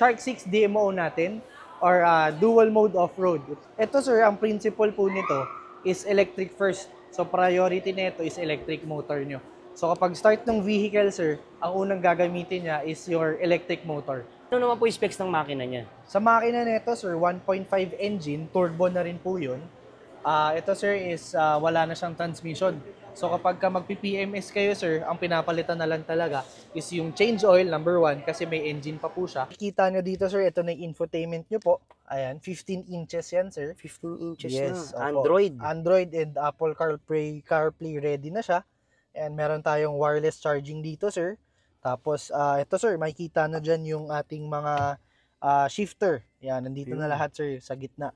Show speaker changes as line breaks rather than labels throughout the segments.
Shark 6 DMO natin or dual mode off-road. Ito sir, ang principle po nito is electric first. So priority nito is electric motor nyo. So kapag start ng vehicle sir, ang unang gagamitin niya is your electric motor.
Ano naman po yung specs ng makina niya?
Sa makina nito sir, 1.5 engine, turbo na rin po yun. Ito sir is wala na siyang transmission. So kapag ka magpi-PMS kayo sir, ang pinapalitan na lang talaga is yung change oil, number 1, kasi may engine pa po siya. Kita nyo dito sir, ito na yung infotainment nyo po. Ayan, 15 inches yan sir.
15 inches
Yes,
na.
opo.
Android.
Android and Apple CarPlay ready na siya. And meron tayong wireless charging dito sir. Tapos ito sir, makikita na dyan yung ating mga shifter. Yan, nandito na lahat sir sa gitna.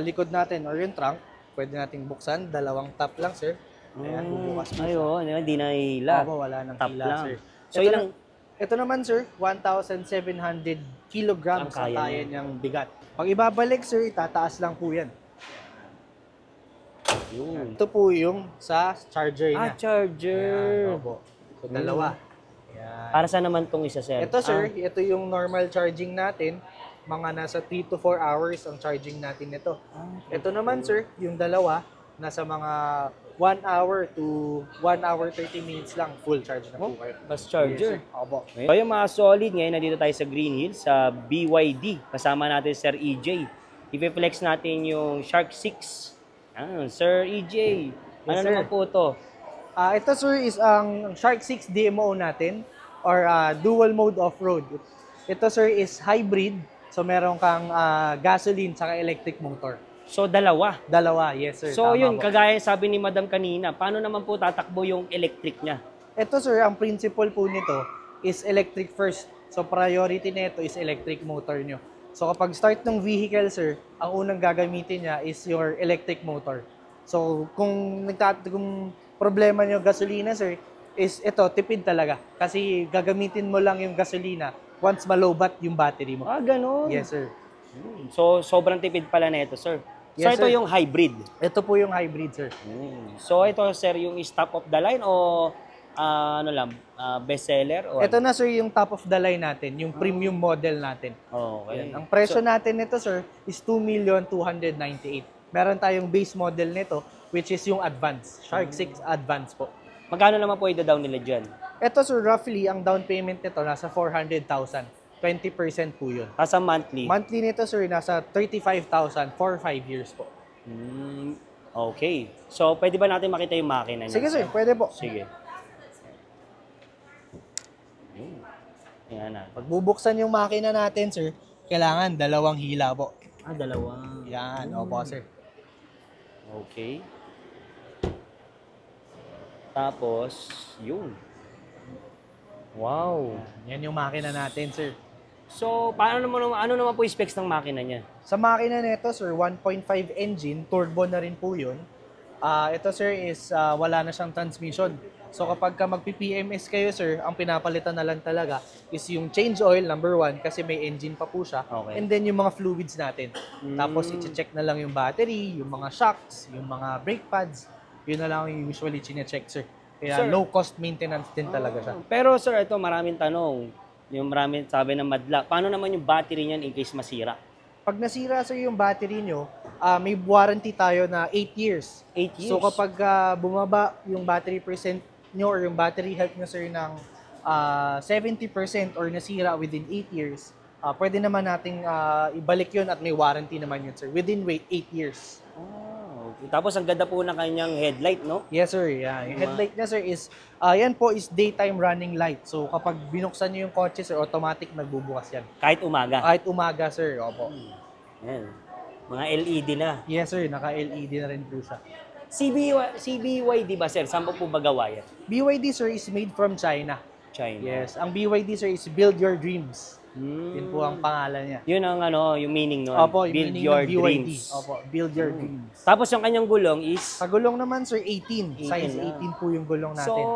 Likod natin or yung trunk, pwede nating buksan. Dalawang tap lang sir. Ayan, bubukas po siya.
Ayun, hindi na hila.
Opo, wala nang
Tap
hila
lang.
sir.
So
Ito naman sir, 1,700 kilograms ang kaya niyang bigat. Pag ibabalik sir, itataas lang po yan.
yun.
Ito po yung sa charger niya.
Charger.
Ayan, opo. So, dalawa. Ayan.
Para saan naman tong isa, sir?
Ito sir, ito yung normal charging natin. Mga nasa 3 to 4 hours ang charging natin nito. Ito naman sir, yung dalawa, nasa mga 1 hour to 1 hour 30 minutes lang, full charge na po kayo.
Fast charger.
Yes, sir. Opo.
So yung mga solid, ngayon nandito tayo sa Green Hills, sa BYD. Kasama natin Sir EJ. I-flex natin yung Shark 6. Sir EJ, ano
sir.
naman po ito?
Ito sir is ang Shark 6 DMO natin or dual mode off-road. Ito sir is hybrid. So meron kang gasoline saka electric motor.
So dalawa.
Dalawa, yes sir.
So
Tama
yun,
po.
kagaya sabi ni Madam kanina, paano naman po tatakbo yung electric niya?
Ito sir, ang principle po nito is electric first. So priority nito is electric motor nyo. So kapag start ng vehicle sir, ang unang gagamitin niya is your electric motor. So kung problema nyo gasolina sir, is ito, tipid talaga. Kasi gagamitin mo lang yung gasolina once malobat yung battery mo.
Ganun.
Yes sir.
So sobrang tipid pala na ito, sir. So
Yes,
ito
sir.
yung hybrid.
Ito po yung hybrid sir.
So ito, sir, yung top of the line o best seller? O
Ito na sir yung top of the line natin, yung premium model natin.
Okay.
Ang presyo natin nito sir is 2,298,000. Meron tayong base model nito which is yung Advance, Shark 6 Advance po.
Magkano naman po i-down nila dyan?
Ito sir, roughly ang down payment nito nasa 400,000. 20% po yun.
Sa monthly?
Monthly nito sir nasa 35,000 for 5 years po.
Okay. So pwede ba natin makita yung makina niya?
Sige sir, pwede po.
Sige. Ayan na.
Pag bubuksan yung makina natin sir, kailangan dalawang hila po.
Dalawa.
Yan, opo sir.
Okay. Tapos, yun. Wow.
Yan yung makina natin sir.
So, ano naman po yung specs ng makina niya?
Sa makina nito sir, 1.5 engine, turbo na rin po yun. Ito sir is wala na siyang transmission. So kapag ka magpi-PMS kayo sir, ang pinapalitan na lang talaga is yung change oil, number 1, kasi may engine pa po siya.
Okay.
And then yung mga fluids natin. Tapos i-check na lang yung battery, yung mga shocks, yung mga brake pads. Yun na lang yung usually chine-check sir. Kaya
Sir,
low cost maintenance din talaga siya.
Pero sir, ito maraming tanong. Yung maraming sabi ng madla. Paano naman yung battery niyan in case masira?
Pag nasira sir yung battery nyo, may warranty tayo na 8 years.
8 years?
So kapag bumaba yung battery percent nyo or yung battery health nyo sir ng 70% or nasira within 8 years, pwede naman nating ibalik yun at may warranty naman yun sir. Within 8 years.
Okay. Tapos ang ganda po ng kanyang headlight, no?
Yes sir, yeah. Yung headlight niya sir is, yan po is daytime running light. So kapag binuksan nyo yung kotse sir, automatic nagbubukas yan.
Kahit umaga.
Kahit umaga sir, opo.
Yan. Mga LED na.
Yes sir, naka-LED na rin po siya.
CBYD ba, sir? Saan po ba gawa yan?
BYD sir is made from China.
China.
Yes, ang BYD sir is Build Your Dreams. Yun po ang pangalan niya.
Yun ang yung meaning nun.
Opo, yung
Build
meaning
your
ng BYD.
dreams.
Opo, Build Your Dreams.
Tapos yung kanyang gulong is...
Sa gulong naman sir, 18. Size
18
18 po yung gulong
So,
natin.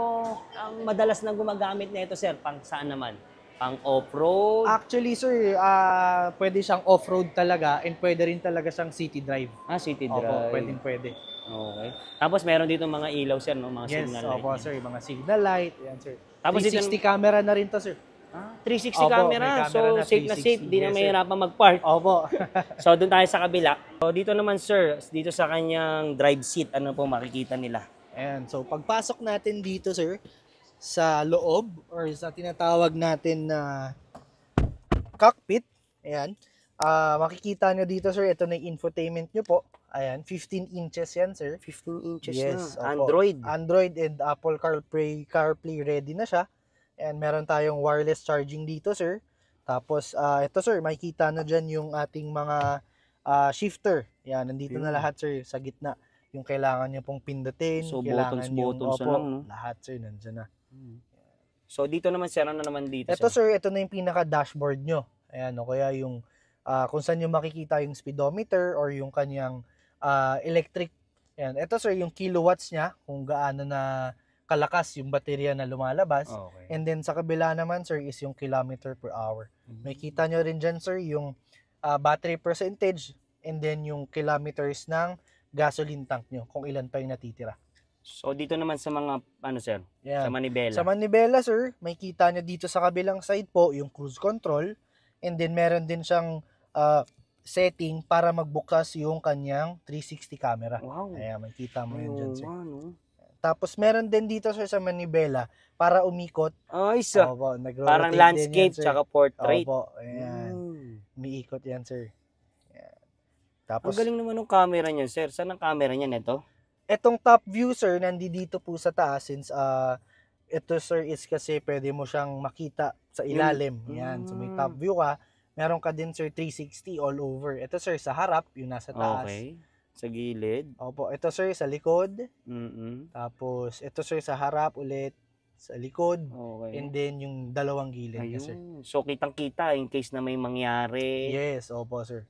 ang madalas na gumagamit na ito, sir, pang saan naman? Pang off-road?
Actually sir, pwede siyang off-road talaga and pwede rin talaga siyang city drive.
City
Opo,
drive.
pwede.
Okay. Tapos meron dito mga ilaw, sir, no? Mga
Yes,
signal light.
opo sir, mga signal light. Yan sir.
Tapos
360 camera na rin to sir.
360
Opo,
camera.
may camera
So,
na
safe na safe.
360.
Di na
Yes, sir.
mahirapan mag-park.
Opo.
So, doon tayo sa kabila. So, dito naman, sir, dito sa kanyang drive seat, ano po makikita nila?
Ayan, so pagpasok natin dito, sir, sa loob or sa tinatawag natin na cockpit, ayan, makikita nyo dito, sir, ito na yung infotainment nyo po. Ayan, 15 inches yan, sir.
15 inches
Yes,
na.
opo.
Android.
Android and Apple CarPlay ready na siya. And meron tayong wireless charging dito, sir. Tapos, ito, sir, makikita na dyan yung ating mga shifter. Yan, nandito na lahat, sir, sa gitna. Yung kailangan nyo pong pindutin.
So,
kailangan
buttons na lang, no?
Lahat, sir, nandyan na.
So, dito naman, sir, ano naman dito,
Ito, sir, ito na yung pinaka-dashboard nyo. Ayan, o kaya yung kung saan nyo makikita yung speedometer or yung kanyang electric. Ayan, ito, sir, yung kilowatts niya, kung gaano na kalakas yung baterya na lumalabas.
Okay.
And then, sa kabila naman, sir, is yung kilometer per hour. May kita nyo rin dyan, sir, yung battery percentage and then yung kilometers ng gasoline tank nyo, kung ilan pa yung natitira.
So, dito naman sa mga, ano, sir?
Yan.
Sa manibela.
Sa manibela, sir, may kita nyo dito sa kabilang side po, yung cruise control. And then, meron din siyang setting para magbukas yung kanyang 360 camera.
Wow.
Ayan, makikita mo yun dyan, sir.
Ano?
Tapos, meron din dito, sir, sa manibela para umikot.
Ay, isa.
Opo,
Parang landscape tsaka portrait.
Opo, ayan. Umiikot yan, sir. Ayan. Tapos,
Ang galing naman ng camera niya, sir. Saan ang camera niya nito?
etong top view, sir, nandito po sa taas since ito, sir, is kasi pwede mo siyang makita sa ilalim. Yan. So, may top view ka. Meron ka din, sir, 360 all over. Ito, sir, sa harap, yung nasa taas.
Okay. Sa gilid.
Opo. Ito, sir, sa likod.
Mm-mm.
Tapos, ito, sir, sa harap ulit. Sa likod.
Okay.
And then, yung dalawang gilid niya, sir.
Ayun. So, kitang-kita in case na may mangyari.
Yes, opo, sir.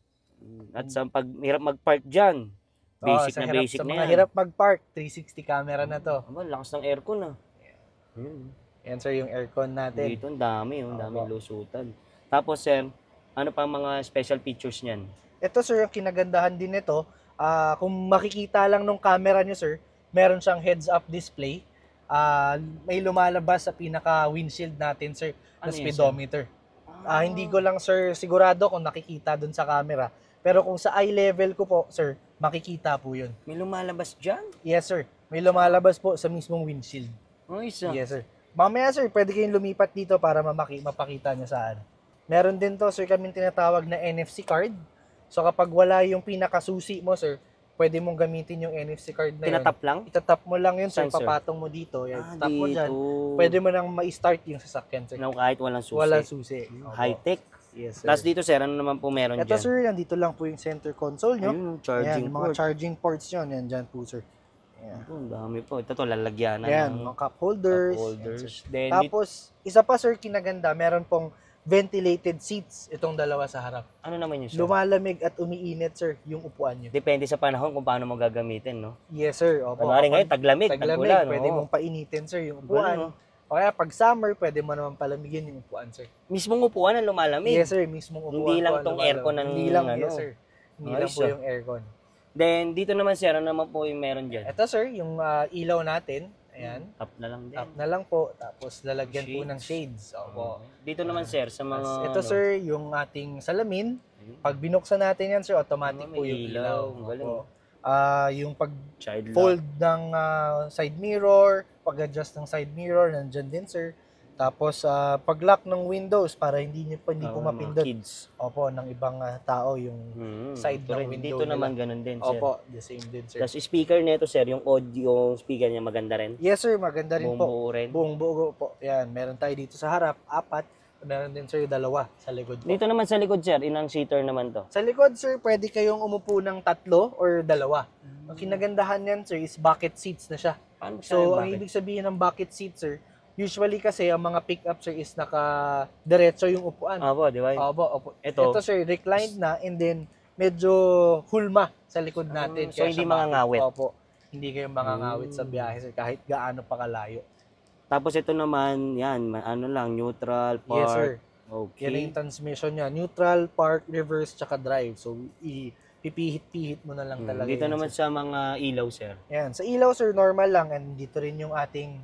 At sa pag hirap mag-park dyan. Basic
sa
na
hirap,
basic
sa
na
mga
yan.
hirap mag-park, 360 camera na to.
Aba, lakas ng aircon ah.
Yan, sir, yung aircon natin.
Dito, ang dami. Ang dami
Opo.
lusutan. Tapos, sir, ano pa mga special features niyan?
Ito, sir, yung kinagandahan din nito, kung makikita lang nung camera nyo, sir, meron siyang heads-up display. May lumalabas sa pinaka-windshield natin, sir, na
Ano yan,
speedometer. Hindi ko lang, sir, sigurado kung nakikita dun sa camera. Pero kung sa eye level ko po, sir, makikita po yun.
May lumalabas dyan?
Yes, sir. May lumalabas po sa mismong windshield.
Ay, isa.
Yes, sir. Mamaya, sir, pwede kayong lumipat dito para mapakita nyo saan. Meron din to, sir, kami tinatawag na NFC card. So, kapag wala yung pinakasusi mo, sir, pwede mong gamitin yung NFC card na yun.
Tinatap lang?
Itatap mo lang yun, sir.
Saan, sir?
Papatong mo dito. Yan, tap mo
dito.
dyan. Pwede mo nang ma-start yung sasakyan, sir.
No, kahit walang susi.
Walang susi. Opo.
High-tech.
Yes, sir.
Tapos dito, sir, ano naman po meron
Ito,
dyan?
sir, nandito lang po yung center console nyo.
Ayun, charging
Ayan, mga
port.
charging ports yun. Yan, dyan po, sir. Ayan.
Oh, ang dami po. Ito to, lalagyanan
Ayan,
ng
mga cup holders.
cup holders.
Yan, sir.
Then,
Tapos, isa pa, sir, kinaganda, meron pong ventilated seats itong dalawa sa harap.
ano naman yun, sir?
Lumalamig at umiinit, sir, yung upuan nyo.
Depende sa panahon kung paano mo gagamitin, no?
Yes, sir. Opo.
Kunwari ngayon,
Kapag
taglamig,
taglamig,
tag-ulan.
pwede
oo.
mong painitin, sir, yung
Galing,
upuan.
no?
O kaya, pag summer, pwede mo naman palamigin yung upuan, sir.
Mismong upuan ang lumalamig.
Yes, sir. Mismong upuan.
Hindi lang
po ang
tong
lumalamig.
aircon ang
Hindi lang,
ano.
yes, sir. Hindi lang
Ayos,
po
ah.
yung aircon.
Then, dito naman, sir, ano naman po yung meron dyan?
Ito, sir, yung ilaw natin. Ayan.
Tap na lang din.
Tap na lang po. Tapos, lalagyan po
Shades.
ng shades. Opo.
Dito naman, sir, sa mga...
Tapos, ito,
ano,
sir, yung ating salamin. Pag binuksan natin yan, sir, automatic
may
po yung
ilaw.
ilaw.
Ang galing.
Opo. Yung
child lock.
pag-fold ng side mirror, pag-adjust ng side mirror, nandyan din, sir. Tapos, pag-lock ng windows para hindi po
Oo,
mapindot.
mga kids.
Opo, ng ibang tao yung side
Ito
ng
rin.
window
Dito
nila.
naman ganun din, sir.
Opo, the same din, sir.
Tapos speaker nito, sir, yung audio, yung speaker niya maganda rin.
Yes, sir, maganda rin
Buong
po.
buo rin.
Buong buo po. Yan, meron tayo dito sa harap, 4. Meron din, sir, 2 sa likod po.
Dito naman sa likod, sir, ilang seater naman to?
Sa likod, sir, pwede kayong umupo ng 3 or 2. Ang kinagandahan yan, sir, is bucket seats na siya.
Paano
So, ang ibig sabihin ng bucket seat, sir, usually kasi ang mga pick-up, sir, is naka-diretso yung upuan.
Opo, di ba?
Opo.
Ito.
Ito, sir, reclined na and then medyo hulma sa likod natin.
So, hindi
siya
mangangawit.
Opo. Hindi kayo mangangawit sa biyahe, sir, kahit gaano pa kalayo.
Tapos ito naman, yan, ano lang, neutral, park.
Yes, sir.
Okay.
Yan yung transmission niya. Neutral, park, reverse, tsaka drive. So, pipihit-pihit mo na lang talaga.
Dito
yan,
naman
sir.
sa mga ilaw, sir.
Yan. Sa ilaw, sir, normal lang. And dito rin yung ating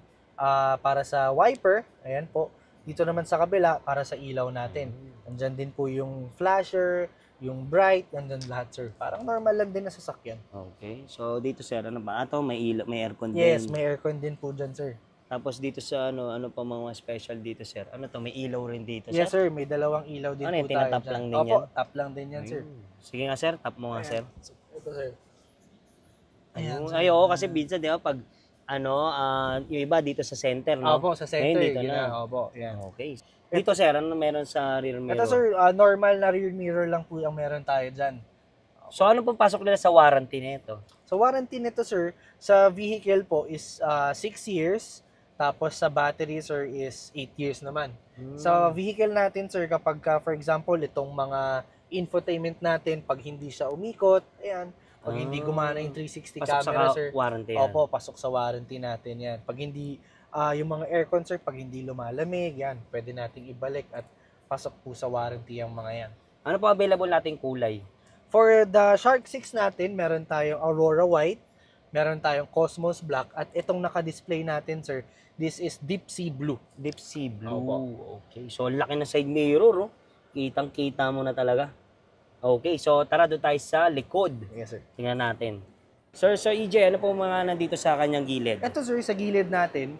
para sa wiper. Ayan po. Dito naman sa kabila, para sa ilaw natin. Nandyan din po yung flasher, yung bright, nandyan lahat, sir. Parang normal lang din na sasakyan.
Okay. So, dito, sir, ano ba? Ato, may may aircon
Yes,
din.
may aircon din po dyan, sir.
Tapos dito sa ano pa mga special dito, sir? Ano to, may ilaw rin dito,
Yes,
sir?
sir. May dalawang ilaw din
Ano
po
yun,
tayo
tinatap
dyan.
lang din
Opo,
yan?
tap lang din yan, sir.
Sige nga, sir. Tap mo nga, sir.
Ito, sir.
Ayan,
sir.
ay, oo, kasi minsan, di ba, pag, yung iba dito sa center, no?
Opo, sa center.
Ngayon, dito
yun
na.
Opo, yan.
Okay. Dito, sir, ano meron sa rear mirror?
Ito, sir, normal na rear mirror lang po ang meron tayo dyan.
So, ano pong pasok nila sa warranty nito?
So, warranty nito, sir, sa vehicle po is 6 years. Tapos sa battery, sir, is 8 years naman. Sa vehicle natin, sir, kapag for example, itong mga infotainment natin, pag hindi siya umikot, ayan, pag hindi gumana yung 360
Pasok
camera,
sa
sir,
warranty yan.
opo, pasok sa warranty natin yan. Pag hindi, yung mga aircon, sir, pag hindi lumalamig, yan, pwede nating ibalik at pasok po sa warranty yung mga yan.
Ano po available nating kulay?
For the Shark 6 natin, meron tayong Aurora White, meron tayong Cosmos Black, at itong naka-display natin, sir, this is Deep Sea Blue.
Deep Sea Blue.
Opo.
Okay. So, laki na side mirror, oh. Kitang-kita mo na talaga. Okay. So, tara doon tayo sa likod.
Yes, sir.
Tingnan natin. Sir EJ, ano po mga nandito sa kanyang gilid?
Ito, sir, sa gilid natin,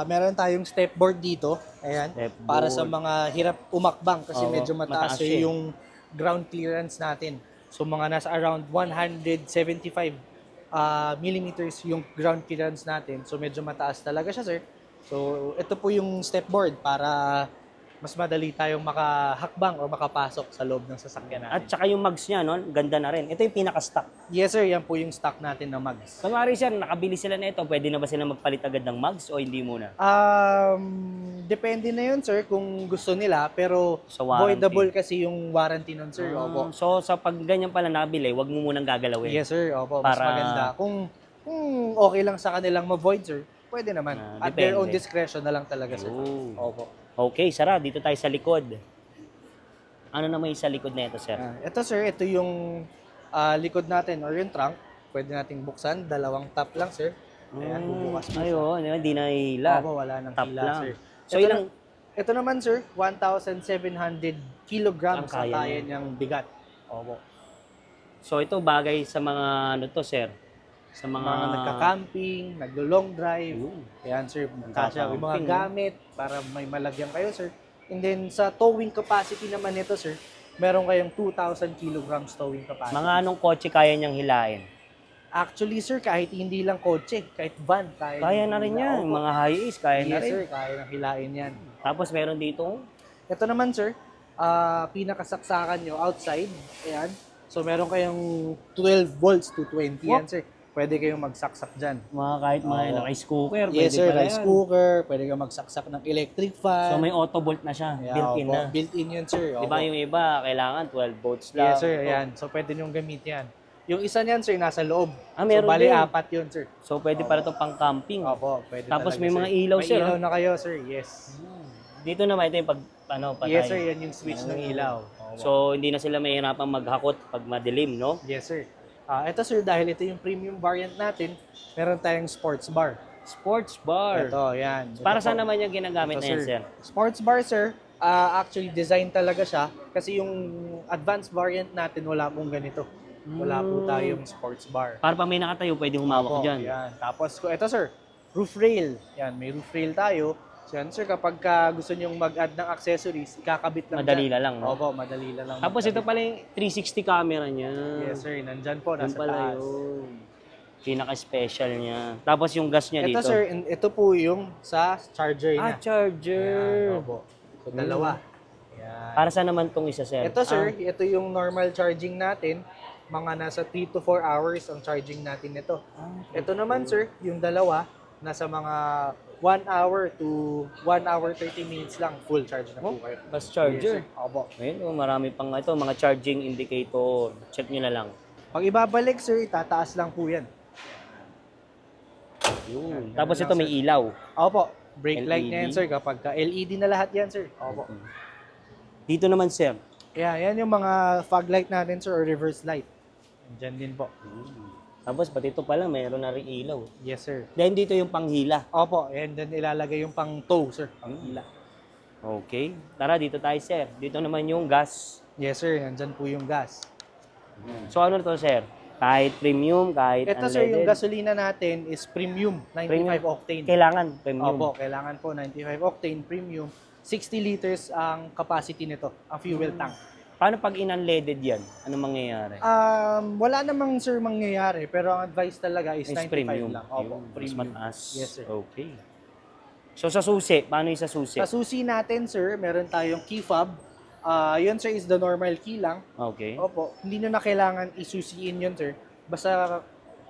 meron tayong stepboard dito. Ayan.
Stepboard.
Para sa mga hirap umakbang kasi
Oo,
medyo mataas,
mataas
sir,
siya.
yung ground clearance natin. So, mga nasa around 175 millimeters yung ground clearance natin. So, medyo mataas talaga siya, sir. So, ito po yung stepboard para mas madali tayong makahakbang o makapasok sa loob ng sasakyan natin.
At saka yung mugs niya, no? Ganda na rin. Ito yung pinaka-stock.
Yes, sir. Yan po yung stock natin na mags.
Kunwari, sir, nakabili sila na ito. Pwede na ba sila magpalit agad ng mugs o hindi muna?
Depende na yun, sir, kung gusto nila. Pero
Sa warranty.
voidable kasi yung warranty nun, sir. Opo.
So, sa pag ganyan pala nakabili, wag mo munang gagalawin.
Yes, sir. Opo. Mas
Para-
maganda. Kung okay lang sa kanilang ma-void, sir, pwede naman. At their own
Depende.
discretion na lang talaga, sir.
Oh.
Opo.
Okay, Sara, dito tayo sa likod. Ano naman yung sa likod na ito, sir?
Ito, sir, ito yung likod natin or yung trunk. Pwede nating buksan. Dalawang tap lang, sir. Ayan, bubukas po.
Ayun, di na hila.
Opo, wala nang
Tap
hila,
lang.
sir.
So, ilang...
Ito naman, sir, 1,700 kilograms
Ang kaya
ang kaya
niya.
niyang bigat. Opo.
So, ito bagay sa mga, ano to, sir? Sa
Mga nagka-camping, naglo-long drive. Ayan, sir. Kasya yung mga
Nagka-camping,
gamit para may malagyan kayo, sir. And then, sa towing capacity naman nito, sir, meron kayong 2,000 kilograms towing capacity.
Mga anong kotse kaya niyang hilain?
Actually, sir, kahit hindi lang kotse, kahit van,
Kaya na rin yan.
Opo.
Mga high-ace, kaya na
Yes,
rin.
sir, kaya nang hilain yan.
Tapos, meron dito,
Ito naman, sir, pinakasaksakan nyo outside. Ayan. So, meron kayong 12 volts to 20 yan, sir. Pwede kayong magsaksak dyan.
mga kahit mga
Oo.
rice cooker,
Yes,
pwede
sir.
pala
Rice
yan.
cooker. Pwede kang magsaksak ng electric fan.
So, may auto bolt na siya.
Yeah,
Built-in
opo.
na.
Built-in yun, sir.
Di ba
Opo.
yung iba, kailangan 12 volts lang.
Yes, sir. Ayan. So, pwede nyong gamit yan. Yung isa niyan, sir, nasa loob.
Meron
so, bali
din.
4 yun, sir.
So, pwede pala ito pang camping.
Opo, pwede
Tapos
talaga,
may
sir.
mga ilaw,
may
sir,
ilaw
ah.
na kayo, sir. Yes.
Dito naman, ito yung patay.
Yes, sir. Yan yung switch ng ilaw. Opo.
So, hindi na sila mahirapan maghakot pag madilim, no?
Yes, sir. Ito, sir, dahil ito yung premium variant natin, meron tayong sports bar.
Sports bar.
Ito, yan. Ito
Para
po.
saan naman yung ginagamit
Ito,
na yan, sir?
Sports bar, sir, actually design talaga siya kasi yung advanced variant natin wala pong ganito. Wala po tayong sports bar.
Para pag may nakatayo, pwede humawak
Opo,
dyan.
yan. Tapos, ito, sir, roof rail. Yan, may roof rail tayo. So, yan, sir, kapag gusto nyong mag-add ng accessories, ikakabit lang
Madali
dyan.
na lang, no?
Opo, madali na lang.
Tapos ito pala yung 360 camera niya.
Yes, sir. Nandyan po,
Yun
nasa
pala
taas.
yun. Pinaka-special niya. Tapos yung gas niya
Ito,
dito.
sir, ito po yung sa charger niya.
Charger.
Ayan, opo. So, dalawa. Yan.
Para saan naman tong isa, sir?
Ito, sir, ito yung normal charging natin. Mga nasa 3 to 4 hours ang charging natin nito. Ito naman, sir, yung dalawa, nasa mga 1 hour to 1 hour 30 minutes lang. Full charge na po kayo.
Bus charger.
Yes, sir. Opo.
Ayun, oh, marami pang ito, mga charging indicator. Check nyo na lang.
Pag ibabalik, sir, itataas lang po yan.
Yun.
Yan
Tapos
lang,
ito may ilaw.
Opo. Brake light
LED.
na yan, sir. Kapag LED na lahat yan, sir. Opo.
Dito naman, sir.
Yan yung mga fog light natin, sir, or reverse light. Diyan din po.
Tapos pati ito pala, mayroon na rin ilaw.
Yes, sir.
Then dito yung panghila.
Opo, and then ilalagay yung pang tow, sir. Pang hila.
Okay. Tara, dito tayo, sir. Dito naman yung gas.
Yes sir, nandyan po yung gas.
So, ano to, sir? Kahit premium, kahit
Ito sir, yung
unleaded.
gasolina natin is premium, 95
Premium.
octane.
Kailangan premium.
Opo, kailangan po 95 octane premium. 60 liters ang capacity nito, ang fuel tank.
Paano pag in-unleaded yan? Ano mangyayari?
Wala namang sir mangyayari, pero ang advice talaga is
Is
95
premium.
lang. Opo,
Yun, mas
premium.
mataas.
Yes sir.
Okay. So, sa susi, paano yung sa susi?
Sa susi natin sir, meron tayong key fob. Yun sir is the normal key lang.
Okay.
Opo, hindi nyo na kailangan isusiin yun sir. Basta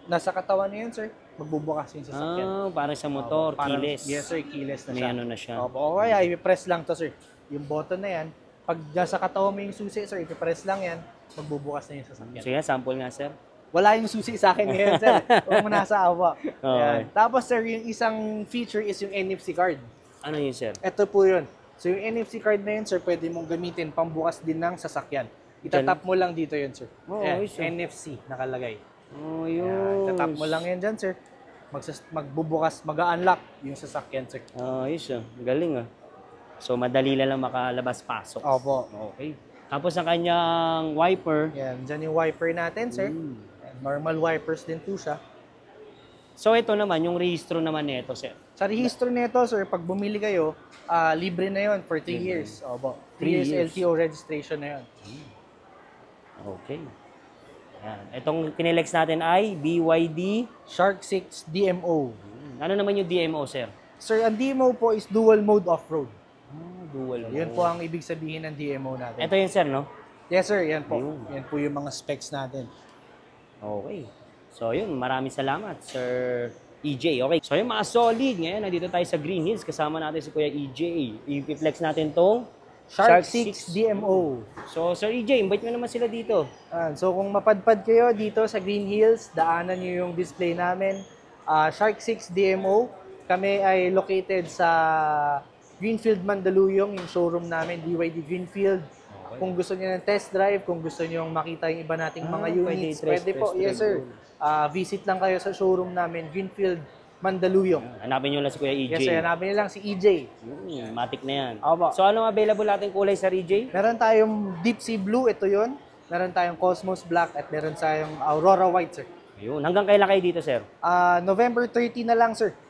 nasa katawan na yun sir, magbubukas yung sasakyan.
Para sa motor,
Opo, parang-
keyless.
Yes sir, keyless na
May
siya.
ano na siya.
Opo, o kaya i-press lang to sir. Yung button na yan, pag nasa katawan mo yung susi sir, i-press lang yan, magbubukas na yung sasakyan.
So, yan, sample nga, sir.
Wala yung susi sa akin ngayon sir. Huwag mo nasa awa.
Okay.
Yan. Tapos sir, yung isang feature is yung NFC card.
Ano yun, sir?
Ito po yun. So yung NFC card na yun sir, pwede mong gamitin pambukas din ng sasakyan. Itatap mo lang dito yun sir.
Oh,
Ayan,
ayos, ah.
NFC nakalagay.
Oh,
Ayan,
yun.
itatap mo lang yan dyan sir. Magbubukas, mag-unlock yung sasakyan sir.
Ayos, ah. Galing, ah. So, madali lang makalabas-pasok.
Opo.
Okay. Tapos, ang kanyang wiper.
Yan, dyan yung wiper natin sir.
Mm.
Ayan, normal wipers din po siya.
So, ito naman, yung rehistro naman nito, sir.
Sa rehistro nito sir, pag bumili kayo, libre na yon for 3
Libre.
years. Opo. 3
3
years
years.
LTO registration na yon.
Okay. Yan. Itong kinelex natin ay BYD.
Shark 6 DMO.
Ano naman yung DMO, sir?
Sir, ang DMO po is dual mode off-road.
Dual mode.
Yun po ang ibig sabihin ng DMO natin.
Ito yun, sir, no?
Yes sir, yan po.
Ayun.
Yan po yung mga specs natin.
Okay. So, yun. Maraming salamat, Sir EJ. Okay. So, yung mga solid. Ngayon, nandito tayo sa Green Hills. Kasama natin si Kuya EJ. I-flex natin tong
Shark 6 DMO.
So, Sir EJ, invite mo naman sila dito.
So kung mapadpad kayo dito sa Green Hills, daanan nyo yung display namin. Shark 6 DMO. Kami ay located sa Greenfield, Mandaluyong, yung showroom namin, BYD Greenfield. Kung gusto niyo ng test drive, kung gusto niyo makita yung iba nating mga units, pwede po. Yes sir. Visit lang kayo sa showroom namin, Greenfield, Mandaluyong.
Hanapin nyo lang si Kuya EJ.
Yes sir, hanapin niyo lang si EJ.
Matic na yan.
Opo.
So, anong available natin kulay, Sir EJ?
Meron tayong Deep Sea Blue, ito yon. Meron tayong Cosmos Black at meron tayong Aurora White sir.
Ayun. Hanggang kailan kayo dito, sir?
November 30 na lang sir.